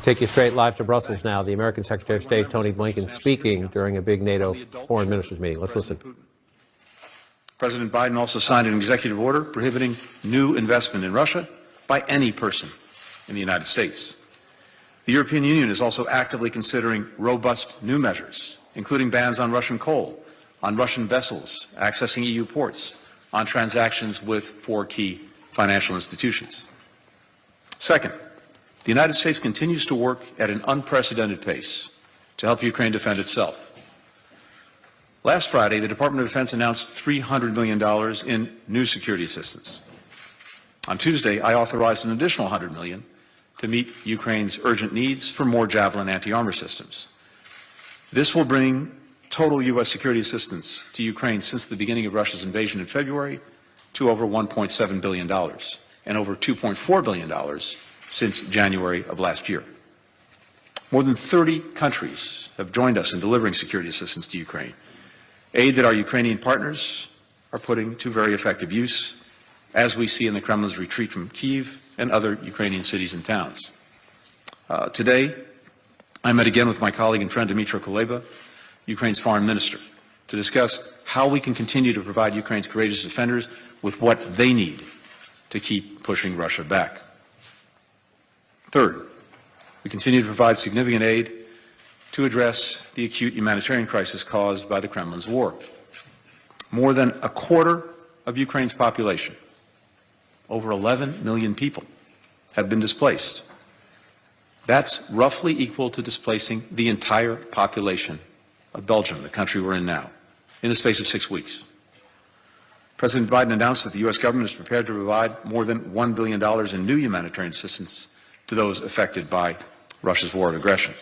Take you straight live to Brussels now. The American Secretary of State, Tony Blinken, speaking during a big NATO foreign ministers meeting. Let's listen. President Biden also signed an executive order prohibiting new investment in Russia by any person in the United States. The European Union is also actively considering robust new measures, including bans on Russian coal, on Russian vessels accessing EU ports, on transactions with 4 key financial institutions. Second, the United States continues to work at an unprecedented pace to help Ukraine defend itself. Last Friday, the Department of Defense announced $300 million in new security assistance. On Tuesday, I authorized an additional $100 million to meet Ukraine's urgent needs for more Javelin anti-armor systems. This will bring total U.S. security assistance to Ukraine since the beginning of Russia's invasion in February to over $1.7 billion and over $2.4 billion since January of last year. More than 30 countries have joined us in delivering security assistance to Ukraine, aid that our Ukrainian partners are putting to very effective use, as we see in the Kremlin's retreat from Kyiv and other Ukrainian cities and towns. Today, I met again with my colleague and friend Dmytro Kuleba, Ukraine's foreign minister, to discuss how we can continue to provide Ukraine's courageous defenders with what they need to keep pushing Russia back. Third, we continue to provide significant aid to address the acute humanitarian crisis caused by the Kremlin's war. More than a quarter of Ukraine's population, over 11 million people, have been displaced. That's roughly equal to displacing the entire population of Belgium, the country we're in now, in the space of 6 weeks. President Biden announced that the U.S. government is prepared to provide more than $1 billion in new humanitarian assistance to those affected by Russia's war of aggression.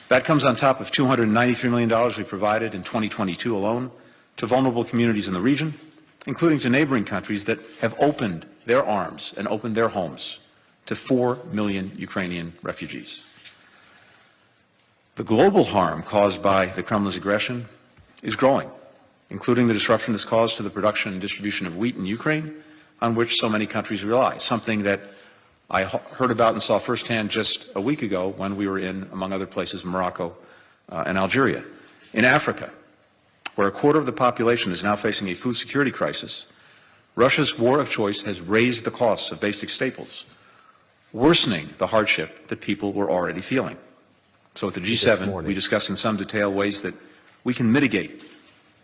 That comes on top of $293 million we provided in 2022 alone to vulnerable communities in the region, including to neighboring countries that have opened their arms and opened their homes to 4 million Ukrainian refugees. The global harm caused by the Kremlin's aggression is growing, including the disruption it's caused to the production and distribution of wheat in Ukraine, on which so many countries rely, something that I heard about and saw firsthand just a week ago when we were in, among other places, Morocco and Algeria. In Africa, where a quarter of the population is now facing a food security crisis, Russia's war of choice has raised the costs of basic staples, worsening the hardship that people were already feeling. So at the G7, we discussed in some detail ways that we can mitigate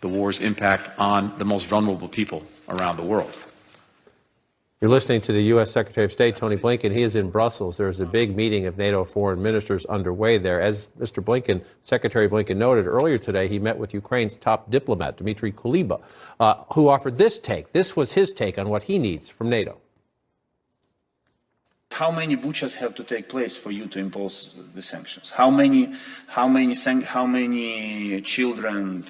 the war's impact on the most vulnerable people around the world. You're listening to the U.S. Secretary of State, Tony Blinken. He is in Brussels. There's a big meeting of NATO foreign ministers underway there. As Mr. Blinken, Secretary Blinken noted earlier today, he met with Ukraine's top diplomat, Dmitry Kuleba, who offered this take. This was his take on what he needs from NATO. How many butchers have to take place for you to impose the sanctions? How many children,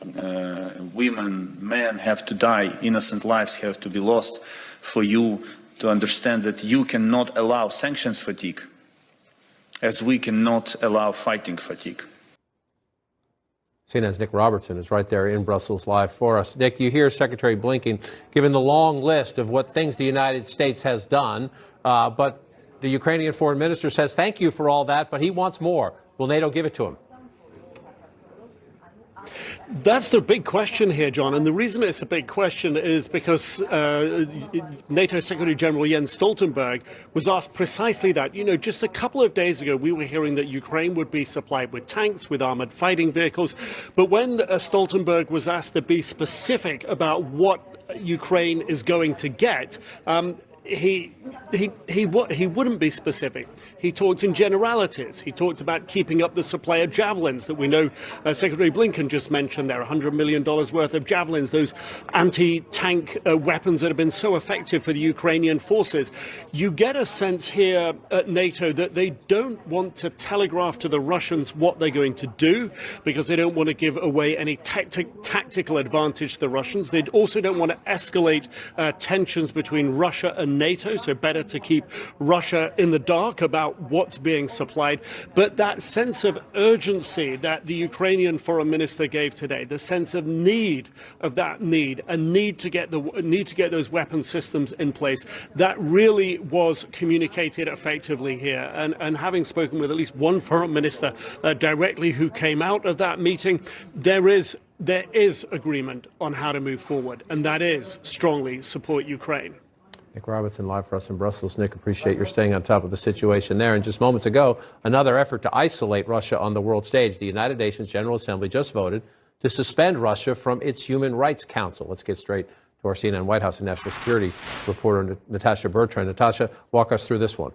women, men have to die? Innocent lives have to be lost for you to understand that you cannot allow sanctions fatigue, as we cannot allow fighting fatigue. CNN's Nick Robertson is right there in Brussels live for us. Nick, you hear Secretary Blinken given the long list of what things the United States has done, but the Ukrainian foreign minister says thank you for all that, but he wants more. Will NATO give it to him? That's the big question here, John. And the reason it's a big question is because NATO Secretary General Jens Stoltenberg was asked precisely that. You know, just a couple of days ago, we were hearing that Ukraine would be supplied with tanks, with armored fighting vehicles. But when Stoltenberg was asked to be specific about what Ukraine is going to get, he wouldn't be specific. He talked in generalities. He talked about keeping up the supply of javelins that we know Secretary Blinken just mentioned there, $100 million worth of javelins, those anti-tank weapons that have been so effective for the Ukrainian forces. You get a sense here at NATO that they don't want to telegraph to the Russians what they're going to do because they don't want to give away any tactical advantage to the Russians. They also don't want to escalate tensions between Russia and NATO, so better to keep Russia in the dark about what's being supplied. But that sense of urgency that the Ukrainian foreign minister gave today, the sense of need of that need, a need to get those weapon systems in place, that really was communicated effectively here. And having spoken with at least one foreign minister directly who came out of that meeting, there is agreement on how to move forward, and that is strongly support Ukraine. Nick Robertson, live for us in Brussels. Nick, appreciate your staying on top of the situation there. And just moments ago, another effort to isolate Russia on the world stage. The United Nations General Assembly just voted to suspend Russia from its Human Rights Council. Let's get straight to our CNN White House and National Security reporter, Natasha Bertrand. Natasha, walk us through this one.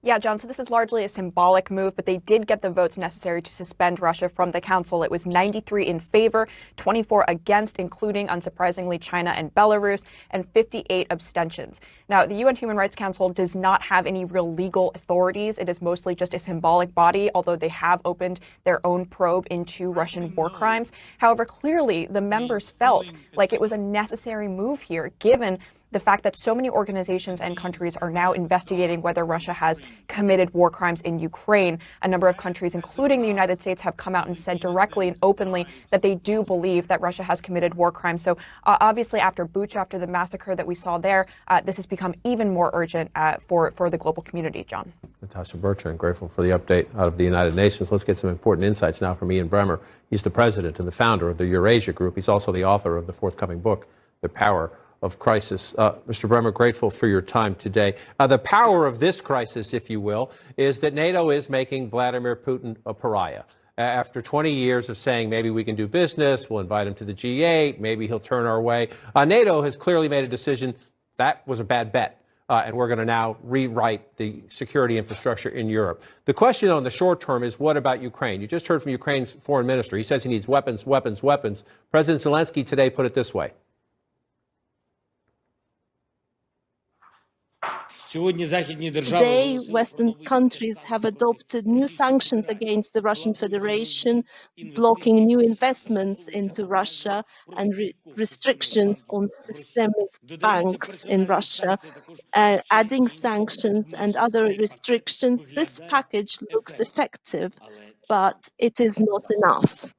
Yeah, John, so this is largely a symbolic move, but they did get the votes necessary to suspend Russia from the council. It was 93 in favor, 24 against, including, unsurprisingly, China and Belarus, and 58 abstentions. Now, the UN Human Rights Council does not have any real legal authorities. It is mostly just a symbolic body, although they have opened their own probe into Russian war crimes. However, clearly, the members felt like it was a necessary move here, given the fact that so many organizations and countries are now investigating whether Russia has committed war crimes in Ukraine. A number of countries, including the United States, have come out and said directly and openly that they do believe that Russia has committed war crimes. So obviously after Bucha, after the massacre that we saw there, this has become even more urgent for the global community, John. Natasha Bertrand, grateful for the update out of the United Nations. Let's get some important insights now from Ian Bremmer. He's the president and the founder of the Eurasia Group. He's also the author of the forthcoming book, The Power of Crisis. Mr. Bremmer, grateful for your time today. The power of this crisis, if you will, is that NATO is making Vladimir Putin a pariah. After 20 years of saying maybe we can do business, we'll invite him to the G8, maybe he'll turn our way, NATO has clearly made a decision that was a bad bet. And we're going to now rewrite the security infrastructure in Europe. The question, though, in the short term is, what about Ukraine? You just heard from Ukraine's foreign minister. He says he needs weapons, weapons, weapons. President Zelensky today put it this way. Today, Western countries have adopted new sanctions against the Russian Federation, blocking new investments into Russia and restrictions on systemic banks in Russia, adding sanctions and other restrictions. This package looks effective, but it is not enough.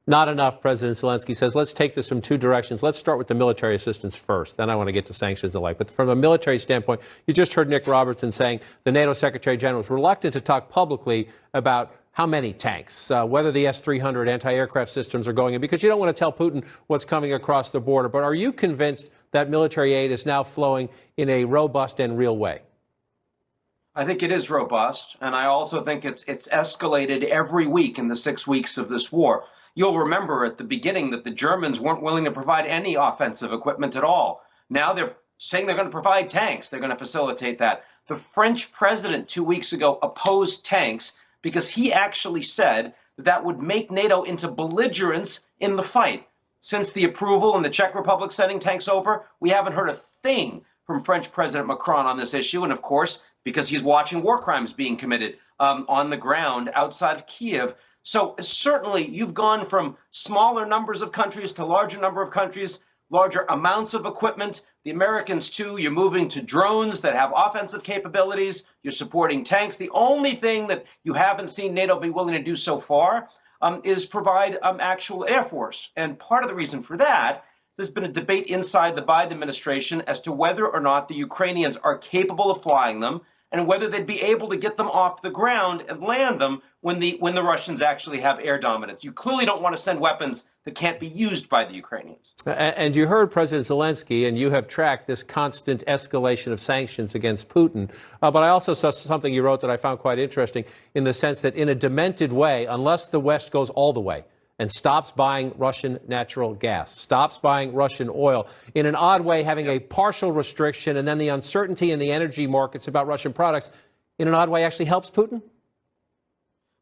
Not enough, President Zelensky says. Let's take this from two directions. Let's start with the military assistance first. Then I want to get to sanctions and the like. But from a military standpoint, you just heard Nick Robertson saying the NATO Secretary General is reluctant to talk publicly about how many tanks, whether the S-300 anti-aircraft systems are going in, because you don't want to tell Putin what's coming across the border. But are you convinced that military aid is now flowing in a robust and real way? I think it is robust, and I also think it's escalated every week in the 6 weeks of this war. You'll remember at the beginning that the Germans weren't willing to provide any offensive equipment at all. Now they're saying they're going to provide tanks. They're going to facilitate that. The French president 2 weeks ago opposed tanks because he actually said that would make NATO into belligerents in the fight. Since the approval and the Czech Republic sending tanks over, we haven't heard a thing from French President Macron on this issue. And of course, because he's watching war crimes being committed on the ground outside of Kiev. So certainly you've gone from smaller numbers of countries to larger number of countries, larger amounts of equipment. The Americans, too, you're moving to drones that have offensive capabilities. You're supporting tanks. The only thing that you haven't seen NATO be willing to do so far is provide actual Air Force. And part of the reason for that, there's been a debate inside the Biden administration as to whether or not the Ukrainians are capable of flying them and whether they'd be able to get them off the ground and land them when the Russians actually have air dominance. You clearly don't want to send weapons that can't be used by the Ukrainians. And you heard President Zelensky, and you have tracked this constant escalation of sanctions against Putin. But I also saw something you wrote that I found quite interesting, in the sense that in a demented way, unless the West goes all the way and stops buying Russian natural gas, stops buying Russian oil, in an odd way having a partial restriction, and then the uncertainty in the energy markets about Russian products, in an odd way actually helps Putin?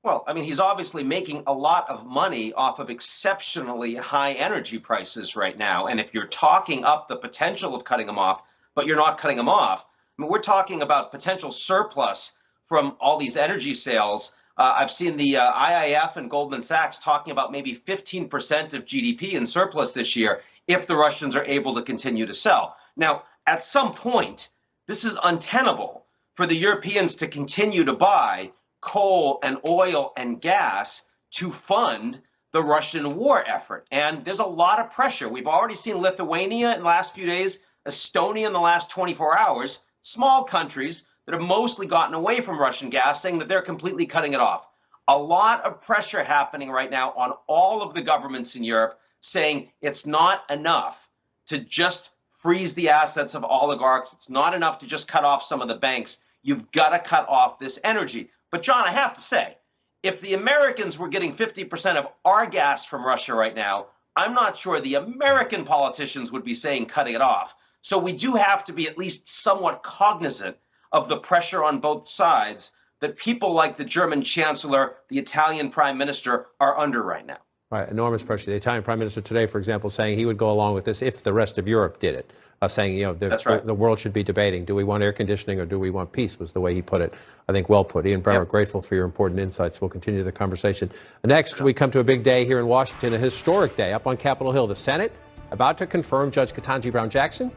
Well, I mean, he's obviously making a lot of money off of exceptionally high energy prices right now. And if you're talking up the potential of cutting them off, but you're not cutting them off, I mean, we're talking about potential surplus from all these energy sales. I've seen the IIF and Goldman Sachs talking about maybe 15% of GDP in surplus this year if the Russians are able to continue to sell. Now, at some point, This is untenable for the Europeans to continue to buy coal and oil and gas to fund the Russian war effort. And there's a lot of pressure. We've already seen Lithuania in the last few days, Estonia in the last 24 hours, small countries that have mostly gotten away from Russian gas, saying that they're completely cutting it off. A lot of pressure happening right now on all of the governments in Europe, saying it's not enough to just freeze the assets of oligarchs. It's not enough to just cut off some of the banks. You've got to cut off this energy. But John, I have to say, if the Americans were getting 50% of our gas from Russia right now, I'm not sure the American politicians would be saying cutting it off. So we do have to be at least somewhat cognizant of the pressure on both sides that people like the German chancellor, the Italian prime minister are under right now. Right, enormous pressure. The Italian prime minister today, for example, saying he would go along with this if the rest of Europe did it. Saying, That's right. the world should be debating, do we want air conditioning or do we want peace, was the way he put it. I think well put. Ian Bremmer, grateful for your important insights. We'll continue the conversation. Next, we come to a big day here in Washington, a historic day up on Capitol Hill. The Senate about to confirm Judge Ketanji Brown Jackson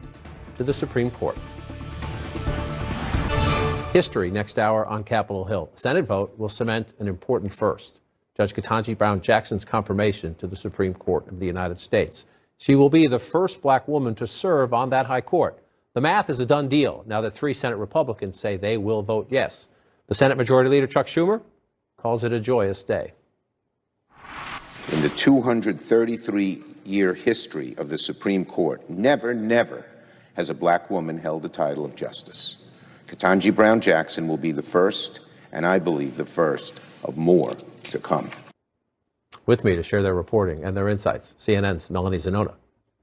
to the Supreme Court. History next hour on Capitol Hill. The Senate vote will cement an important first. Judge Ketanji Brown Jackson's confirmation to the Supreme Court of the United States. She will be the first black woman to serve on that high court. The math is a done deal now that 3 Senate Republicans say they will vote yes. The Senate Majority Leader Chuck Schumer calls it a joyous day. In the 233-year history of the Supreme Court, never has a black woman held the title of justice. Ketanji Brown Jackson will be the first, and I believe the first of more to come. With me to share their reporting and their insights, CNN's Melanie Zanona,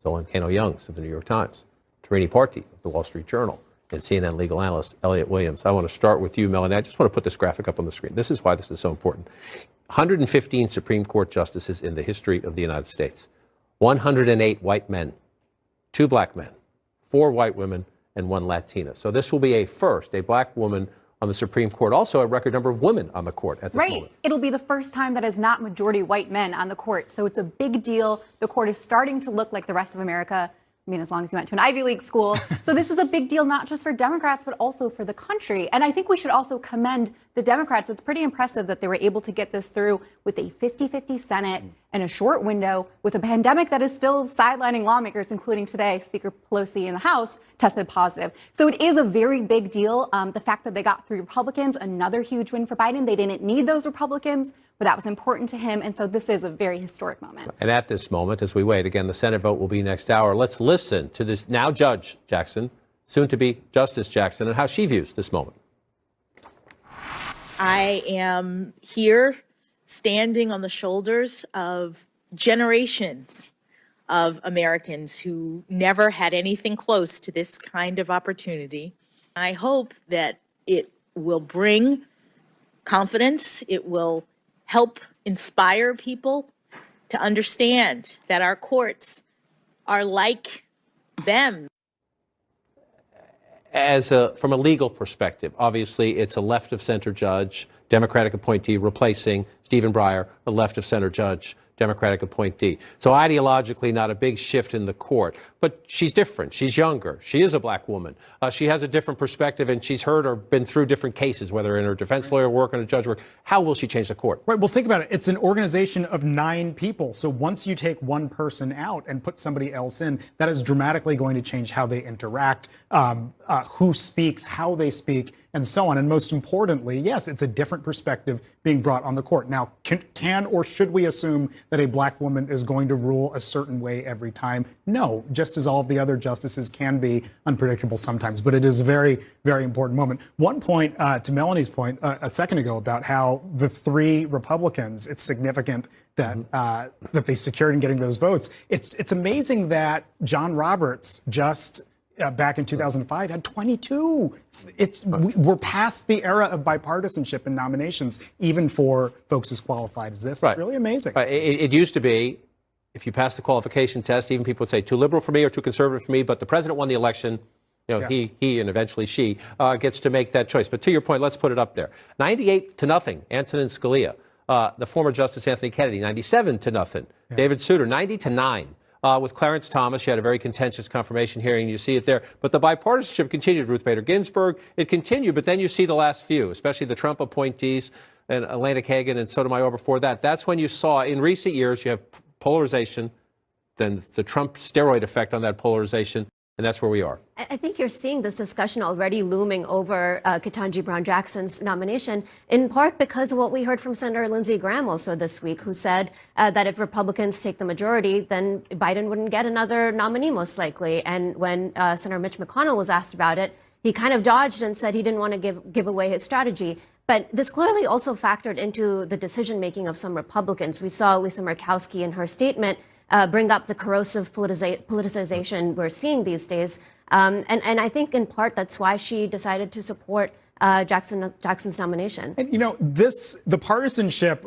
Zolan Kano-Youngs of the New York Times, Tarini Parti of the Wall Street Journal, and CNN legal analyst Elliot Williams. I want to start with you, Melanie. I just want to put this graphic up on the screen. This is why this is so important. 115 Supreme Court justices in the history of the United States. 108 white men, 2 black men, 4 white women, and 1 Latina. So this will be a first, a black woman on the Supreme Court, also a record number of women on the court at this moment. Right. It'll be the first time that is not majority white men on the court. So it's a big deal. The court is starting to look like the rest of America. I mean, as long as you went to an Ivy League school. So this is a big deal, not just for Democrats, but also for the country. And I think we should also commend the Democrats. It's pretty impressive that they were able to get this through with a 50-50 Senate in a short window, with a pandemic that is still sidelining lawmakers, including today, Speaker Pelosi in the House tested positive. So it is a very big deal. The fact that they got 3 Republicans, another huge win for Biden. They didn't need those Republicans, but that was important to him. And so this is a very historic moment. And at this moment, as we wait, again, the Senate vote will be next hour. Let's listen to this now Judge Jackson, soon to be Justice Jackson, and how she views this moment. I am here standing on the shoulders of generations of Americans who never had anything close to this kind of opportunity. I hope that it will bring confidence. It will help inspire people to understand that our courts are like them. From a legal perspective, obviously it's a left of center judge, Democratic appointee replacing Stephen Breyer, a left of center judge, Democratic appointee. So ideologically, not a big shift in the court, but she's different. She's younger. She is a black woman. She has a different perspective, and she's heard or been through different cases, whether in her defense lawyer work or in a judge work. How will she change the court? Right. Well, think about it. It's an organization of 9 people. So once you take one person out and put somebody else in, that is dramatically going to change how they interact, who speaks, how they speak, and so on. And most importantly, yes, it's a different perspective being brought on the court. Now, can or should we assume that a black woman is going to rule a certain way every time? No, just as all of the other justices can be unpredictable sometimes. But it is a very, very important moment. One point, to Melanie's point a second ago about how the 3 Republicans, it's significant that that they secured in getting those votes. It's amazing that John Roberts just back in 2005 had 22. We're past the era of bipartisanship in nominations, even for folks as qualified as this. Right. It's really amazing. It used to be, if you pass the qualification test, even people would say too liberal for me or too conservative for me, but the president won the election. He and eventually she gets to make that choice. But to your point, let's put it up there. 98-0, Antonin Scalia. The former Justice Anthony Kennedy, 97-0. David Souter, 90-9. with Clarence Thomas. She had a very contentious confirmation hearing. You see it there. But the bipartisanship continued. Ruth Bader Ginsburg, it continued. But then you see the last few, especially the Trump appointees and Elena Kagan and Sotomayor before that. That's when you saw in recent years you have polarization, then the Trump steroid effect on that polarization. And that's where we are. I think you're seeing this discussion already looming over Ketanji Brown Jackson's nomination, in part because of what we heard from Senator Lindsey Graham also this week, who said that if Republicans take the majority, then Biden wouldn't get another nominee most likely. And when Senator Mitch McConnell was asked about it, he kind of dodged and said he didn't want to give away his strategy. But this clearly also factored into the decision making of some Republicans. We saw Lisa Murkowski in her statement bring up the corrosive politicization we're seeing these days. And I think in part that's why she decided to support Jackson's nomination. And, you know, the partisanship,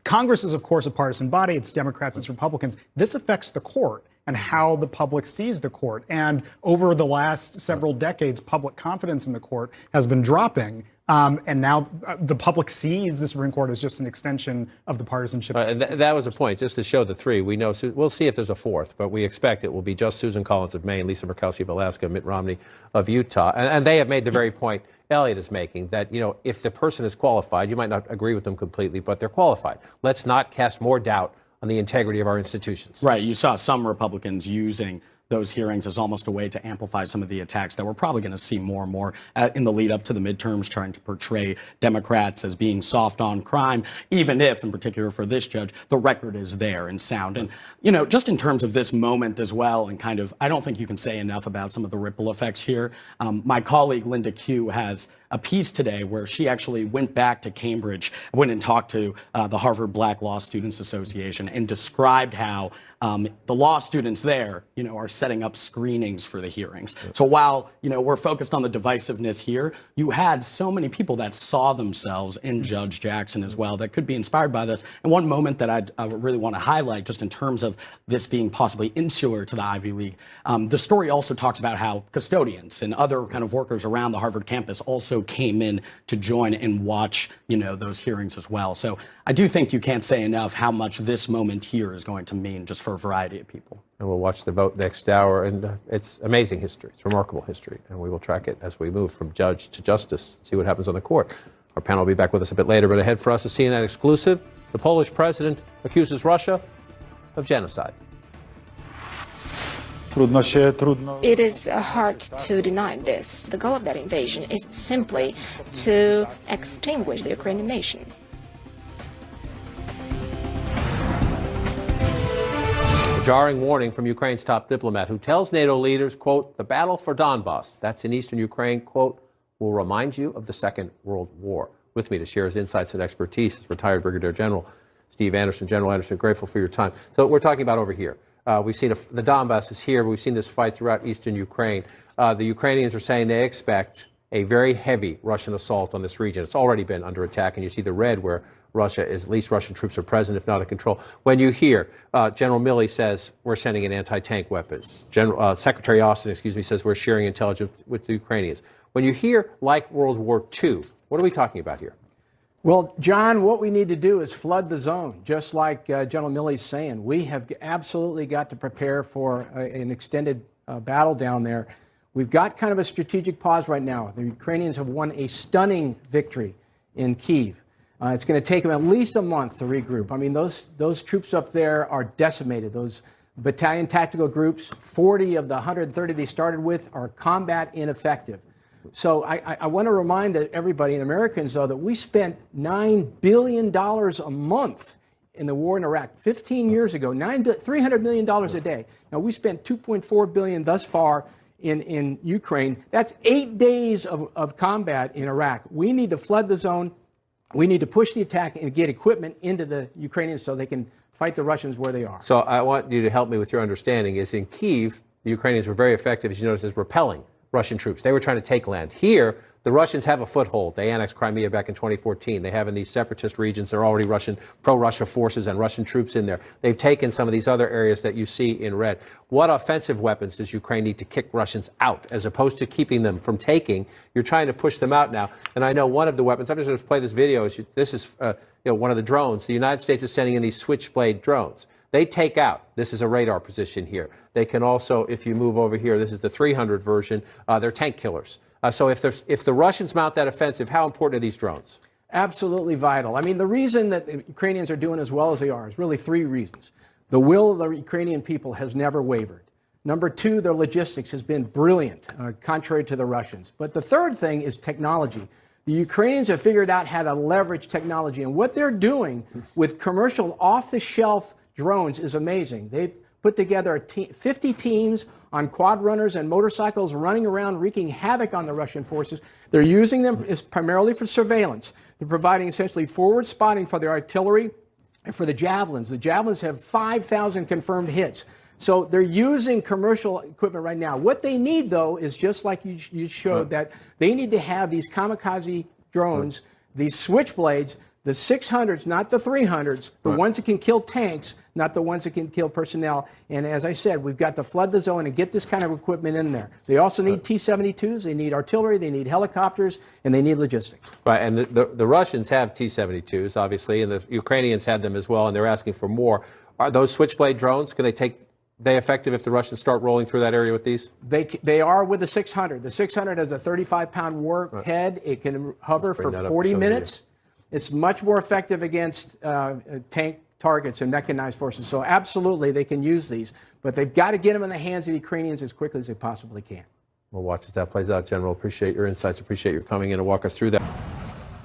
Congress is, of course, a partisan body. It's Democrats, it's Republicans. This affects the court and how the public sees the court. And over the last several decades, public confidence in the court has been dropping. And now the public sees the Supreme Court as just an extension of the partisanship. And that was a point, just to show the three. We know, we'll see if there's a fourth, but we expect it will be just Susan Collins of Maine, Lisa Murkowski of Alaska, Mitt Romney of Utah. And they have made the very point Elliot is making, that, you know, if the person is qualified, you might not agree with them completely, but they're qualified. Let's not cast more doubt on the integrity of our institutions. Right. You saw some Republicans using those hearings as almost a way to amplify some of the attacks that we're probably going to see more and more in the lead up to the midterms, trying to portray Democrats as being soft on crime, even if, in particular for this judge, the record is there and sound. And, you know, just in terms of this moment as well, and kind of, I don't think you can say enough about some of the ripple effects here. My colleague Linda Q has a piece today where she actually went back to Cambridge, went and talked to the Harvard Black Law Students Association and described how the law students there, you know, are setting up screenings for the hearings. So while, you know, we're focused on the divisiveness here, you had so many people that saw themselves in Judge Jackson as well that could be inspired by this. And one moment that I really want to highlight, just in terms of this being possibly insular to the Ivy League, the story also talks about how custodians and other kind of workers around the Harvard campus also came in to join and watch, you know, those hearings as well. So I do think you can't say enough how much this moment here is going to mean just for a variety of people. And we'll watch the vote next hour. And it's amazing history. It's remarkable history. And we will track it as we move from judge to justice, see what happens on the court. Our panel will be back with us a bit later. But ahead for us, a CNN exclusive. The Polish president accuses Russia of genocide. It is hard to deny this. The goal of that invasion is simply to extinguish the Ukrainian nation. A jarring warning from Ukraine's top diplomat, who tells NATO leaders, quote, the battle for Donbass, that's in eastern Ukraine, quote, will remind you of the Second World War. With me to share his insights and expertise is retired Brigadier General Steve Anderson. General Anderson, grateful for your time. So we're talking about over here. We've seen the Donbass is here, but we've seen this fight throughout eastern Ukraine. The Ukrainians are saying they expect a very heavy Russian assault on this region. It's already been under attack, and you see the red where Russia is, at least Russian troops are present, if not in control. When you hear General Milley says we're sending in anti-tank weapons, Secretary Austin, says we're sharing intelligence with the Ukrainians. When you hear like World War II, what are we talking about here? Well, John, what we need to do is flood the zone, just like General Milley's saying. We have absolutely got to prepare for an extended battle down there. We've got kind of a strategic pause right now. The Ukrainians have won a stunning victory in Kyiv. It's going to take them at least a month to regroup. I mean, those troops up there are decimated. Those battalion tactical groups, 40 of the 130 they started with, are combat ineffective. So I want to remind everybody, and Americans, though, that we spent $9 billion a month in the war in Iraq 15 years ago, $300 million a day. Now, we spent $2.4 billion thus far in Ukraine. That's 8 days of combat in Iraq. We need to flood the zone. We need to push the attack and get equipment into the Ukrainians so they can fight the Russians where they are. So I want you to help me with your understanding. Is in Kyiv, the Ukrainians were very effective, as you notice, as repelling Russian troops. They were trying to take land. Here, the Russians have a foothold. They annexed Crimea back in 2014. They have in these separatist regions, there are already Russian, pro-Russia forces and Russian troops in there. They've taken some of these other areas that you see in red. What offensive weapons does Ukraine need to kick Russians out, as opposed to keeping them from taking? You're trying to push them out now. And I know one of the weapons, I'm just going to play this video. This is one of the drones. The United States is sending in these Switchblade drones. they take out, this is a radar position here. They can also, if you move over here, this is the 300 version, they're tank killers. So if the Russians mount that offensive, how important are these drones? Absolutely vital. I mean, the reason that the Ukrainians are doing as well as they are is really three reasons. The will of the Ukrainian people has never wavered. Number two, their logistics has been brilliant, contrary to the Russians. But the third thing is technology. The Ukrainians have figured out how to leverage technology. And what they're doing with commercial off-the-shelf drones is amazing. They've put together 50 teams on quad runners and motorcycles running around wreaking havoc on the Russian forces. They're using them primarily for surveillance. They're providing essentially forward spotting for their artillery and for the javelins. The javelins have 5,000 confirmed hits. So they're using commercial equipment right now. What they need, though, is just like you showed, that they need to have these kamikaze drones, these switchblades, the 600s, not the 300s, the ones that can kill tanks, not the ones that can kill personnel. And as I said, we've got to flood the zone and get this kind of equipment in there. They also need T-72s, they need artillery, they need helicopters, and they need logistics. Right, and the Russians have T-72s, obviously, and the Ukrainians had them as well, and they're asking for more. Are those Switchblade drones, can they effective if the Russians start rolling through that area with these? They are with the 600. The 600 has a 35-pound warhead. It can hover for 40 minutes. It's much more effective against tank targets and mechanized forces. So absolutely, they can use these. But they've got to get them in the hands of the Ukrainians as quickly as they possibly can. We'll watch as that plays out, General. Appreciate your insights. Appreciate your coming in to walk us through that.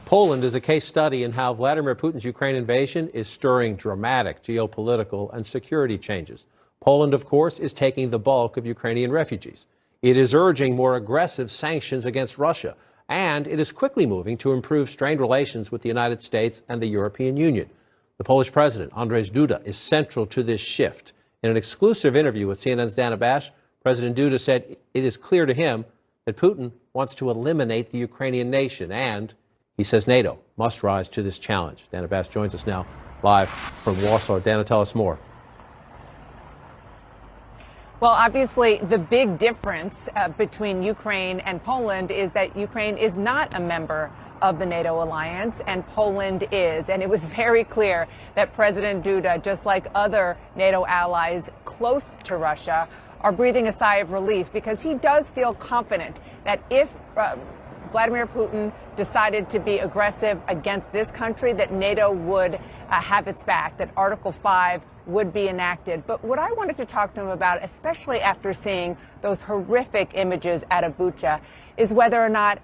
Poland is a case study in how Vladimir Putin's Ukraine invasion is stirring dramatic geopolitical and security changes. Poland, of course, is taking the bulk of Ukrainian refugees. It is urging more aggressive sanctions against Russia, and it is quickly moving to improve strained relations with the United States and the European Union. The Polish president, Andrzej Duda, is central to this shift. In an exclusive interview with CNN's Dana Bash, President Duda said it is clear to him that Putin wants to eliminate the Ukrainian nation, and he says NATO must rise to this challenge. Dana Bash joins us now live from Warsaw. Dana, tell us more. Well, obviously, the big difference between Ukraine and Poland is that Ukraine is not a member of the NATO alliance, and Poland is. And it was very clear that President Duda, just like other NATO allies close to Russia, are breathing a sigh of relief because he does feel confident that if Vladimir Putin decided to be aggressive against this country, that NATO would have its back, that Article 5 would be enacted. But what I wanted to talk to him about, especially after seeing those horrific images out of Bucha, is whether or not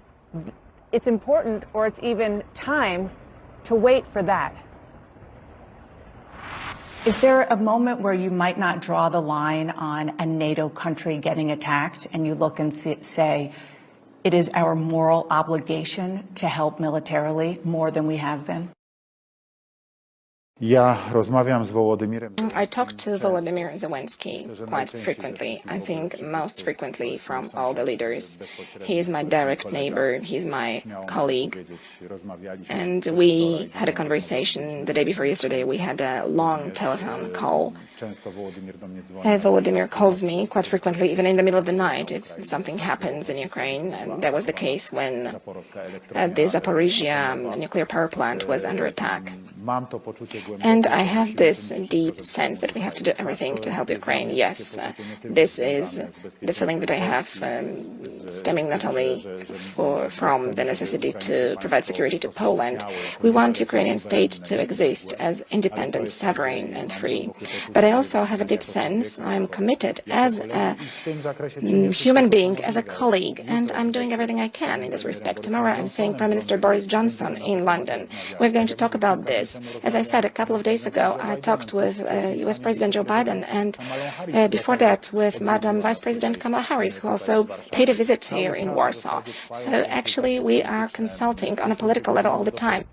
it's important or it's even time to wait for that. Is there a moment where you might not draw the line on a NATO country getting attacked and you look and say, it is our moral obligation to help militarily more than we have been? I talk to Volodymyr Zelensky quite frequently. I think most frequently from all the leaders. He is my direct neighbor. He's my colleague. And we had a conversation the day before yesterday. We had a long telephone call. Volodymyr calls me quite frequently, even in the middle of the night, if something happens in Ukraine. And that was the case when the Zaporizhia nuclear power plant was under attack. And I have this deep sense that we have to do everything to help Ukraine. Yes, this is the feeling that I have, stemming not only from the necessity to provide security to Poland. We want Ukrainian state to exist as independent, sovereign, and free. But I also have a deep sense I'm committed as a human being, as a colleague, and I'm doing everything I can in this respect. Tomorrow I'm seeing Prime Minister Boris Johnson in London. We're going to talk about this. As I said, a couple of days ago, I talked with US President Joe Biden, and before that with Madam Vice President Kamala Harris, who also paid a visit here in Warsaw. So actually, we are consulting on a political level all the time.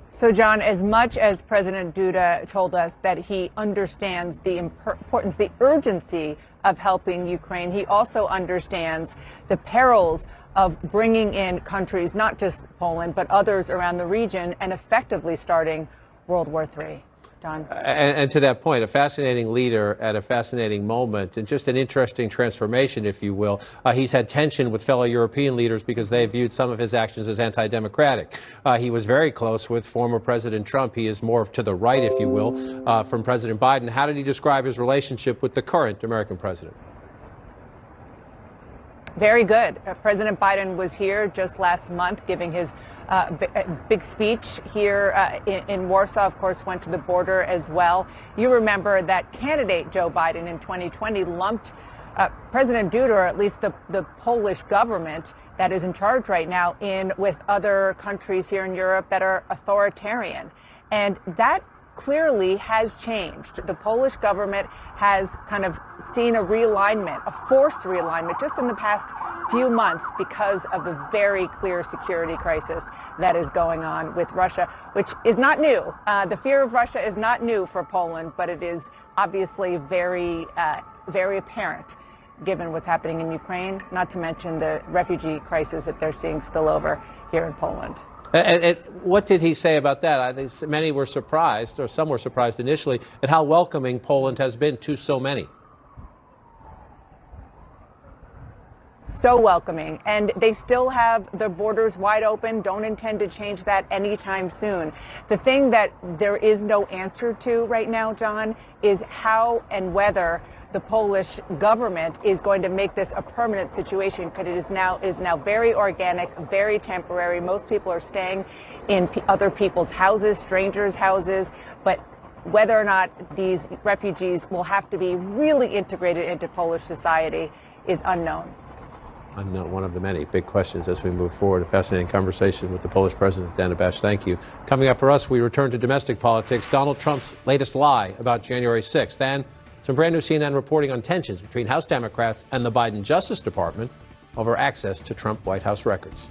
So, John, as much as President Duda told us that he understands the importance, the urgency of helping Ukraine, he also understands the perils of bringing in countries, not just Poland, but others around the region, and effectively starting World War III. John. And to that point, a fascinating leader at a fascinating moment, and just an interesting transformation, if you will. He's had tension with fellow European leaders because they viewed some of his actions as anti-democratic. He was very close with former President Trump. He is more to the right, if you will, from President Biden. How did he describe his relationship with the current American president? Very good. President Biden was here just last month giving his big speech here in Warsaw, of course, went to the border as well. You remember that candidate Joe Biden in 2020 lumped President Duda, or at least the Polish government that is in charge right now, in with other countries here in Europe that are authoritarian. And that clearly has changed. The Polish government has kind of seen a realignment, a forced realignment, just in the past few months because of the very clear security crisis that is going on with Russia, which is not new. The fear of Russia is not new for Poland, but it is obviously very apparent given what's happening in Ukraine, not to mention the refugee crisis that they're seeing spill over here in Poland. And what did he say about that? I think many were surprised, or some were surprised initially, at how welcoming Poland has been to so many. So welcoming. And they still have their borders wide open, don't intend to change that anytime soon. The thing that there is no answer to right now, John, is how and whether the Polish government is going to make this a permanent situation, because it is now very organic, very temporary. Most people are staying in other people's houses, strangers' houses, but whether or not these refugees will have to be really integrated into Polish society is unknown. Unknown, one of the many big questions as we move forward. A fascinating conversation with the Polish president, Dana Bash. Thank you. Coming up for us, we return to domestic politics. Donald Trump's latest lie about January 6th, and some brand new CNN reporting on tensions between House Democrats and the Biden Justice Department over access to Trump White House records.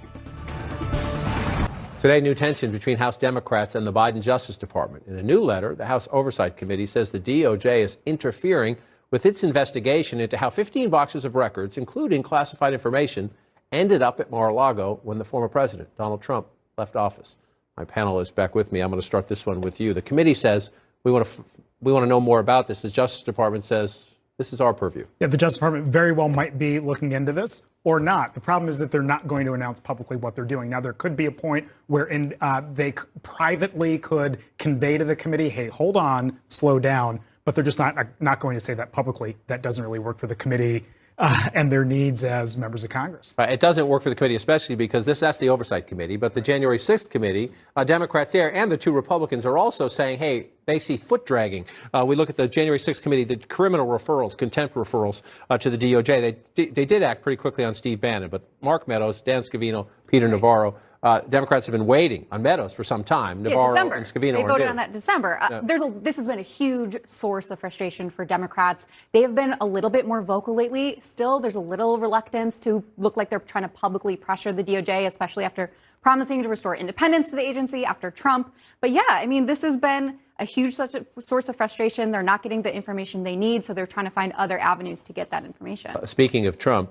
Today, new tension between House Democrats and the Biden Justice Department. In a new letter, the House Oversight Committee says the DOJ is interfering with its investigation into how 15 boxes of records, including classified information, ended up at Mar-a-Lago when the former president, Donald Trump, left office. My panel is back with me. I'm going to start this one with you. The committee says we want to know more about this. The Justice Department says this is our purview. Yeah, the Justice Department very well might be looking into this or not. The problem is that they're not going to announce publicly what they're doing. Now, there could be a point wherein they privately could convey to the committee, hey, hold on, slow down. But they're just not going to say that publicly. That doesn't really work for the committee and their needs as members of Congress. It doesn't work for the committee, especially because that's the Oversight Committee. But the January 6th committee, Democrats there and the two Republicans are also saying, hey, they see foot dragging. We look at the January 6th committee, the criminal referrals, contempt referrals to the DOJ. They did act pretty quickly on Steve Bannon, but Mark Meadows, Dan Scavino, Peter Navarro, Democrats have been waiting on Meadows for some time. Navarro and Scavino They are voted new. on that in December. This has been a huge source of frustration for Democrats. They have been a little bit more vocal lately. Still, there's a little reluctance to look like they're trying to publicly pressure the DOJ, especially after promising to restore independence to the agency after Trump. But yeah, I mean, this has been a huge source of frustration. They're not getting the information they need, so they're trying to find other avenues to get that information. Speaking of Trump,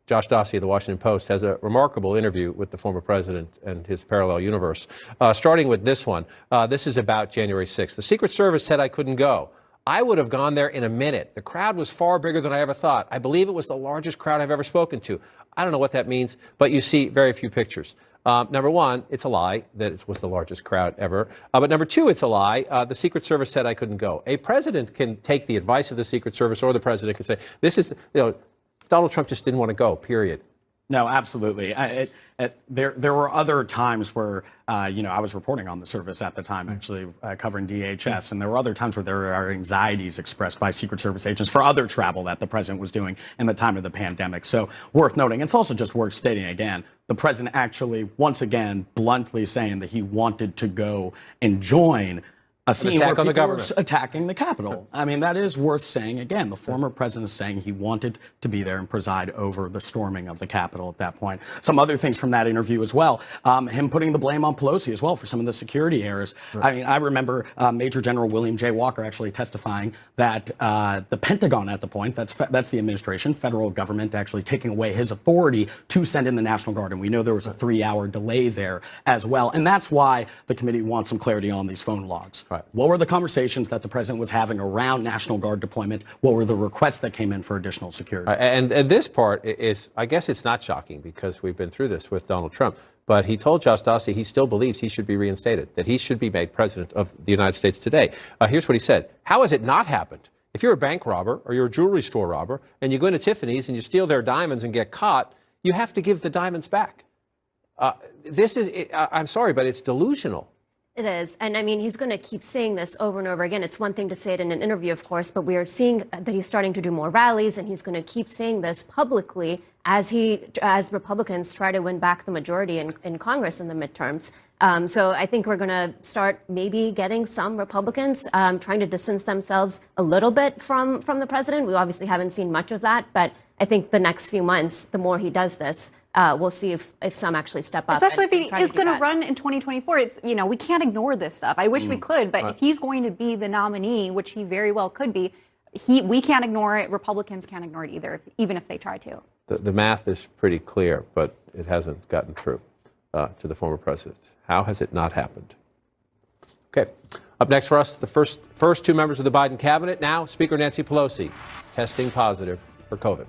Josh Dossey of the Washington Post has a remarkable interview with the former president and his parallel universe. Starting with this one, this is about January 6th. The Secret Service said I couldn't go. I would have gone there in a minute. The crowd was far bigger than I ever thought. I believe it was the largest crowd I've ever spoken to. I don't know what that means, but you see very few pictures. Number one, it's a lie that it was the largest crowd ever. But number two, it's a lie. The Secret Service said I couldn't go. A president can take the advice of the Secret Service, or the president can say, this is, Donald Trump just didn't want to go, period. No, absolutely. There were other times where, I was reporting on the service at the time, actually covering DHS, and there were other times where there are anxieties expressed by Secret Service agents for other travel that the president was doing in the time of the pandemic. So worth noting. It's also just worth stating again, the president actually, once again, bluntly saying that he wanted to go and join a scene attack where on the people were government. attacking the Capitol. I mean, that is worth saying. Again, the former president is saying he wanted to be there and preside over the storming of the Capitol at that point. Some other things from that interview as well. Him putting the blame on Pelosi as well for some of the security errors. Right. I mean, I remember Major General William J. Walker actually testifying that the Pentagon at the point, that's the administration, federal government, actually taking away his authority to send in the National Guard. And we know there was a 3-hour delay there as well. And that's why the committee wants some clarity on these phone logs. Right. What were the conversations that the president was having around National Guard deployment? What were the requests that came in for additional security? And this part is, I guess it's not shocking because we've been through this with Donald Trump. But he told Justasi he still believes he should be reinstated, that he should be made president of the United States today. Here's what he said. How has it not happened? If you're a bank robber or you're a jewelry store robber and you go into Tiffany's and you steal their diamonds and get caught, you have to give the diamonds back. I'm sorry, but it's delusional. It is. And I mean, he's going to keep saying this over and over again. It's one thing to say it in an interview, of course, but we are seeing that he's starting to do more rallies, and he's going to keep saying this publicly as Republicans try to win back the majority in Congress in the midterms. So I think we're going to start maybe getting some Republicans trying to distance themselves a little bit from the president. We obviously haven't seen much of that, but I think the next few months, the more he does this, we'll see if some actually step up. Especially if he and is going to that. run in 2024. It's, we can't ignore this stuff. I wish we could, but if he's going to be the nominee, which he very well could be, we can't ignore it. Republicans can't ignore it either, even if they try to. The math is pretty clear, but it hasn't gotten through to the former president. How has it not happened? Okay. Up next for us, the first two members of the Biden cabinet. Now, Speaker Nancy Pelosi testing positive for COVID.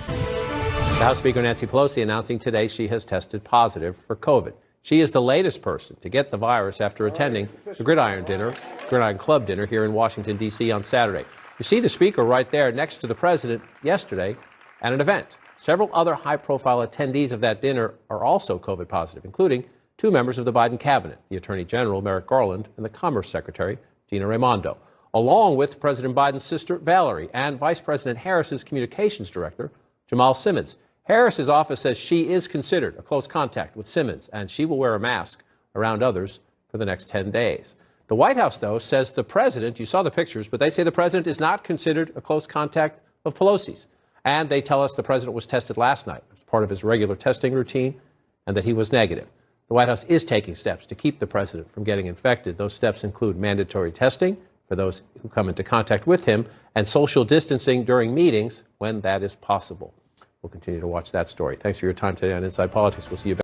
The House Speaker Nancy Pelosi announcing today she has tested positive for COVID. She is the latest person to get the virus after attending the Gridiron Club dinner here in Washington, D.C. on Saturday. You see the speaker right there next to the president yesterday at an event. Several other high-profile attendees of that dinner are also COVID positive, including two members of the Biden cabinet, the Attorney General, Merrick Garland, and the Commerce Secretary, Gina Raimondo, along with President Biden's sister, Valerie, and Vice President Harris's Communications Director, Jamal Simmons. Harris's office says she is considered a close contact with Simmons, and she will wear a mask around others for the next 10 days. The White House, though, says the president, you saw the pictures, but they say the president is not considered a close contact of Pelosi's. And they tell us the president was tested last night as part of his regular testing routine and that he was negative. The White House is taking steps to keep the president from getting infected. Those steps include mandatory testing for those who come into contact with him and social distancing during meetings when that is possible. We'll continue to watch that story. Thanks for your time today on Inside Politics. We'll see you back.